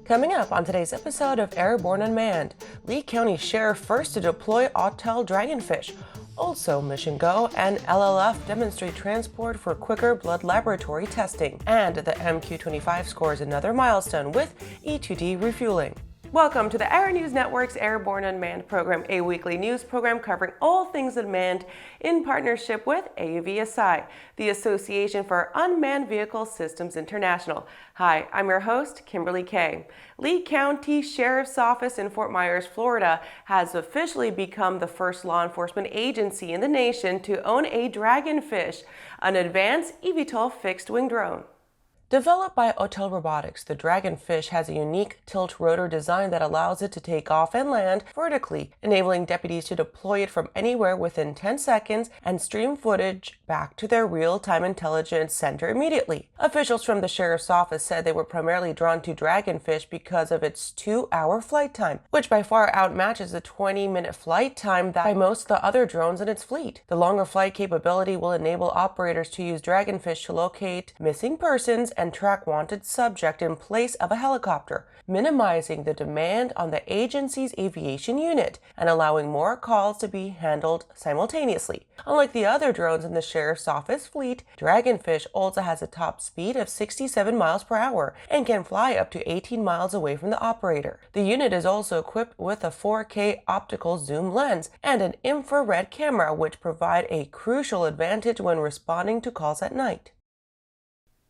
Coming up on today's episode of Airborne-Unmanned, Lee County Sheriff first to deploy Autel Dragonfish. Also, Mission Go and LLF demonstrate transport for quicker blood laboratory testing. And the MQ-25 scores another milestone with E-2D refueling. Welcome to the Aero-News Network's Airborne Unmanned program, a weekly news program covering all things unmanned in partnership with Aviation, the Association for Unmanned Vehicle Systems International. Hi, I'm your host, Kimberly Kay. Lee County Sheriff's Office in Fort Myers, Florida, has officially become the first law enforcement agency in the nation to own a Dragonfish, an advanced eVTOL fixed-wing drone. Developed by Autel Robotics, the Dragonfish has a unique tilt-rotor design that allows it to take off and land vertically, enabling deputies to deploy it from anywhere within 10 seconds and stream footage back to their real-time intelligence center immediately. Officials from the Sheriff's Office said they were primarily drawn to Dragonfish because of its 2-hour flight time, which by far outmatches the 20-minute flight time that by most of the other drones in its fleet. The longer flight capability will enable operators to use Dragonfish to locate missing persons and track wanted subject in place of a helicopter, minimizing the demand on the agency's aviation unit and allowing more calls to be handled simultaneously. Unlike the other drones in the Sheriff's Office fleet, Dragonfish also has a top speed of 67 miles per hour and can fly up to 18 miles away from the operator. The unit is also equipped with a 4K optical zoom lens and an infrared camera, which provide a crucial advantage when responding to calls at night.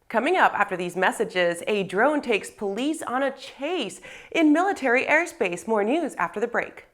Coming up after these messages, a drone takes police on a chase in military airspace. More news after the break.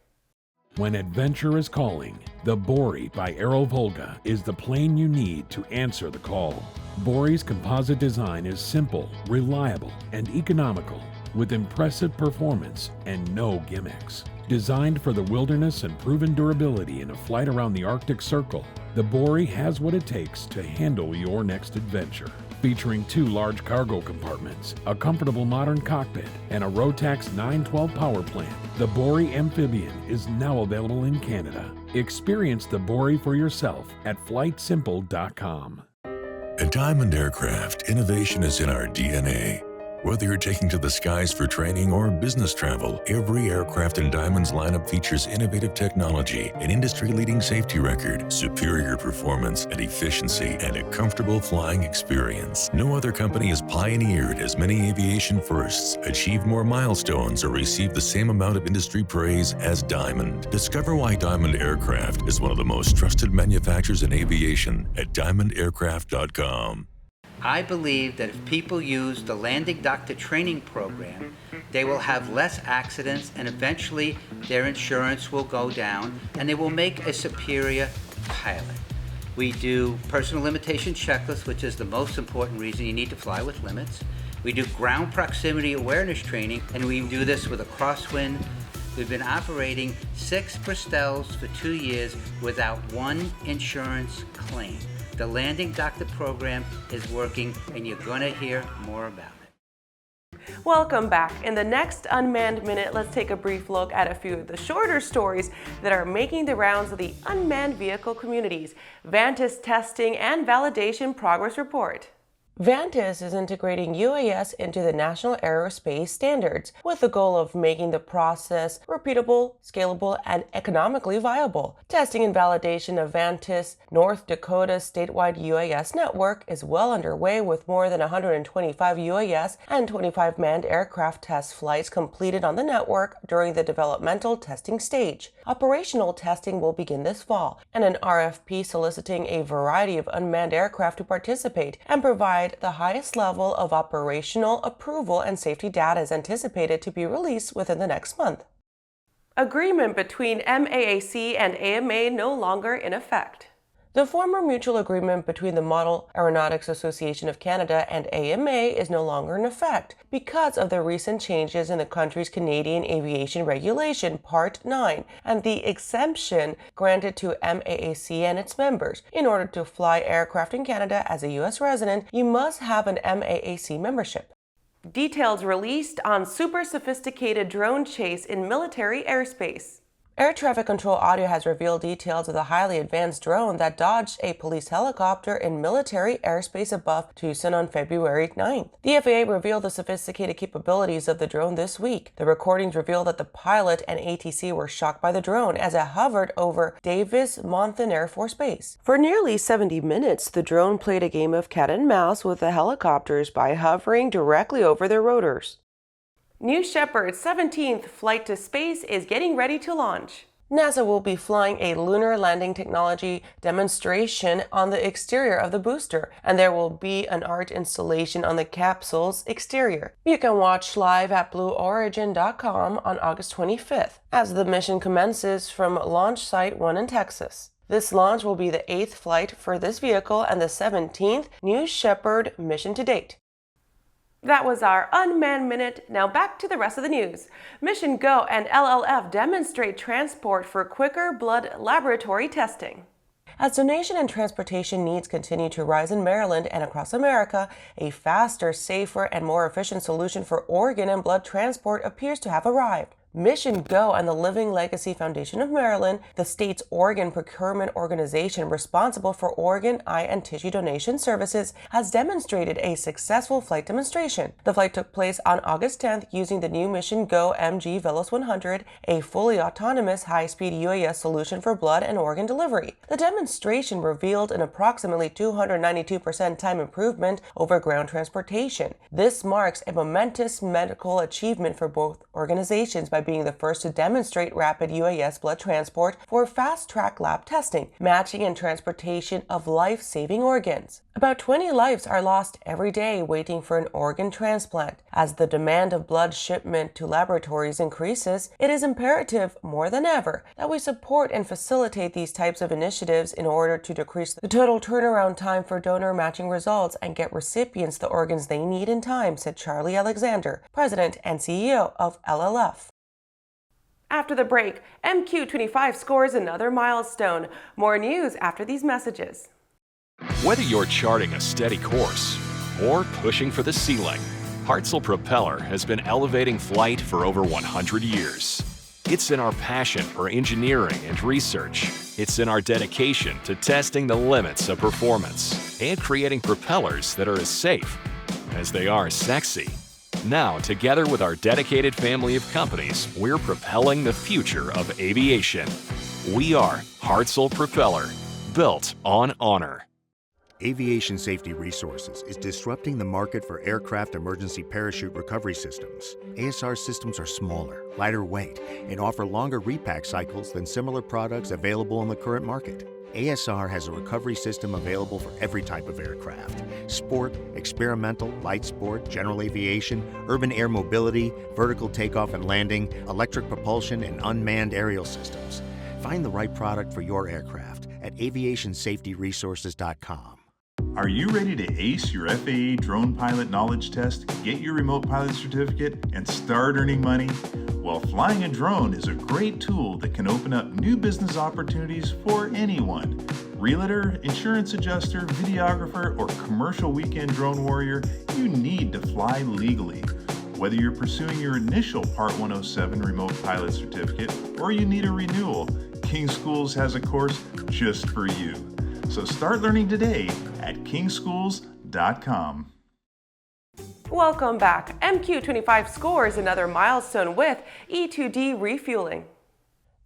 When adventure is calling, the Bory by Aero Volga is the plane you need to answer the call. Bory's composite design is simple, reliable, and economical, with impressive performance and no gimmicks. Designed for the wilderness and proven durability in a flight around the Arctic Circle, the Bory has what it takes to handle your next adventure. Featuring 2 large cargo compartments, a comfortable modern cockpit, and a Rotax 912 power plant, the Bory Amphibian is now available in Canada. Experience the Bory for yourself at flightsimple.com. At Diamond Aircraft, innovation is in our DNA. Whether you're taking to the skies for training or business travel, every aircraft in Diamond's lineup features innovative technology, an industry-leading safety record, superior performance and efficiency, and a comfortable flying experience. No other company has pioneered as many aviation firsts, achieved more milestones, or received the same amount of industry praise as Diamond. Discover why Diamond Aircraft is one of the most trusted manufacturers in aviation at diamondaircraft.com. I believe that if people use the landing doctor training program, they will have less accidents and eventually their insurance will go down and they will make a superior pilot. We do personal limitation checklists, which is the most important reason you need to fly with limits. We do ground proximity awareness training, and we do this with a crosswind. We've been operating 6 Bristells for 2 years without one insurance claim. The Landing Doctor program is working, and you're going to hear more about it. Welcome back. In the next Unmanned Minute, let's take a brief look at a few of the shorter stories that are making the rounds of the unmanned vehicle communities. Vantis testing and validation progress report. Vantis is integrating UAS into the National Aerospace Standards with the goal of making the process repeatable, scalable, and economically viable. Testing and validation of Vantis North Dakota's statewide UAS network is well underway, with more than 125 UAS and 25 manned aircraft test flights completed on the network during the developmental testing stage. Operational testing will begin this fall, and an RFP soliciting a variety of unmanned aircraft to participate and provide the highest level of operational approval and safety data is anticipated to be released within the next month. Agreement between MAAC and AMA no longer in effect. The former mutual agreement between the Model Aeronautics Association of Canada and AMA is no longer in effect because of the recent changes in the country's Canadian Aviation Regulation Part 9 and the exemption granted to MAAC and its members. In order to fly aircraft in Canada as a U.S. resident, you must have an MAAC membership. Details released on super sophisticated drone chase in military airspace. Air traffic control audio has revealed details of the highly advanced drone that dodged a police helicopter in military airspace above Tucson on February 9th. The FAA revealed the sophisticated capabilities of the drone this week. The recordings reveal that the pilot and ATC were shocked by the drone as it hovered over Davis-Monthan Air Force Base. For nearly 70 minutes, the drone played a game of cat and mouse with the helicopters by hovering directly over their rotors. New Shepard's 17th flight to space is getting ready to launch. NASA will be flying a lunar landing technology demonstration on the exterior of the booster, and there will be an art installation on the capsule's exterior. You can watch live at BlueOrigin.com on August 25th as the mission commences from Launch Site 1 in Texas. This launch will be the 8th flight for this vehicle and the 17th New Shepard mission to date. That was our Unmanned Minute. Now back to the rest of the news. Mission Go and LLF demonstrate transport for quicker blood laboratory testing. As donation and transportation needs continue to rise in Maryland and across America, a faster, safer, and more efficient solution for organ and blood transport appears to have arrived. Mission Go and the Living Legacy Foundation of Maryland, the state's organ procurement organization responsible for organ, eye, and tissue donation services, has demonstrated a successful flight demonstration. The flight took place on August 10th using the new Mission Go MG Velos 100, a fully autonomous high-speed UAS solution for blood and organ delivery. The demonstration revealed an approximately 292% time improvement over ground transportation. This marks a momentous medical achievement for both organizations by being the first to demonstrate rapid UAS blood transport for fast-track lab testing, matching, and transportation of life-saving organs. About 20 lives are lost every day waiting for an organ transplant. As the demand of blood shipment to laboratories increases, it is imperative more than ever that we support and facilitate these types of initiatives in order to decrease the total turnaround time for donor matching results and get recipients the organs they need in time, said Charlie Alexander, President and CEO of LLF. After the break, MQ-25 scores another milestone. More news after these messages. Whether you're charting a steady course or pushing for the ceiling, Hartzell Propeller has been elevating flight for over 100 years. It's in our passion for engineering and research. It's in our dedication to testing the limits of performance and creating propellers that are as safe as they are sexy. Now, together with our dedicated family of companies, we're propelling the future of aviation. We are Hartzell Propeller, built on honor. Aviation Safety Resources is disrupting the market for aircraft emergency parachute recovery systems. ASR systems are smaller, lighter weight, and offer longer repack cycles than similar products available in the current market. ASR has a recovery system available for every type of aircraft: sport, experimental, light sport, general aviation, urban air mobility, vertical takeoff and landing, electric propulsion, and unmanned aerial systems. Find the right product for your aircraft at aviationsafetyresources.com. Are you ready to ace your FAA drone pilot knowledge test, get your remote pilot certificate, and start earning money? Well, flying a drone is a great tool that can open up new business opportunities for anyone. Realtor, insurance adjuster, videographer, or commercial weekend drone warrior, you need to fly legally. Whether you're pursuing your initial Part 107 remote pilot certificate or you need a renewal, King Schools has a course just for you. So start learning today at kingschools.com. Welcome back. MQ-25 scores another milestone with E-2D refueling.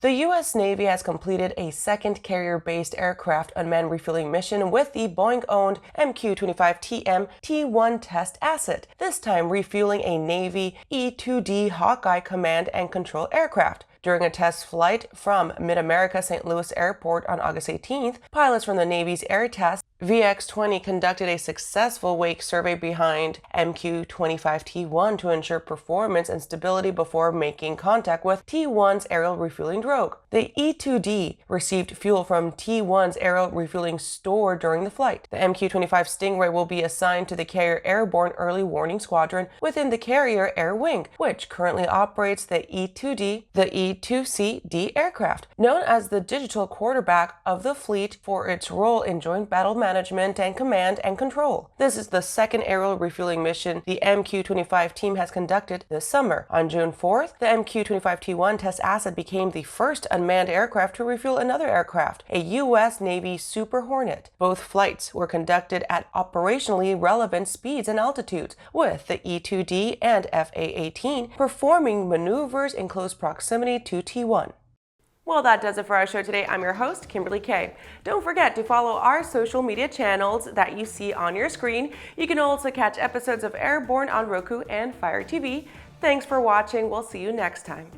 The U.S. Navy has completed a second carrier-based aircraft unmanned refueling mission with the Boeing-owned MQ-25 T1 test asset, this time refueling a Navy E-2D Hawkeye command and control aircraft. During a test flight from MidAmerica St. Louis Airport on August 18th, pilots from the Navy's Air Task VX-20 conducted a successful wake survey behind MQ-25 T1 to ensure performance and stability before making contact with T1's aerial refueling drogue. The E-2D received fuel from T1's aerial refueling store during the flight. The MQ-25 Stingray will be assigned to the carrier Airborne Early Warning Squadron within the carrier Air Wing, which currently operates the E-2D, the E-2C-D aircraft, known as the digital quarterback of the fleet for its role in joint battle management and command and control. This is the second aerial refueling mission the MQ-25 team has conducted this summer. On June 4th, the MQ-25T1 test asset became the first unmanned aircraft to refuel another aircraft, a U.S. Navy Super Hornet. Both flights were conducted at operationally relevant speeds and altitudes, with the E-2D and FA-18 performing maneuvers in close proximity to T1. Well, that does it for our show today. I'm your host, Kimberly Kay. Don't forget to follow our social media channels that you see on your screen. You can also catch episodes of Airborne on Roku and Fire TV. Thanks for watching. We'll see you next time.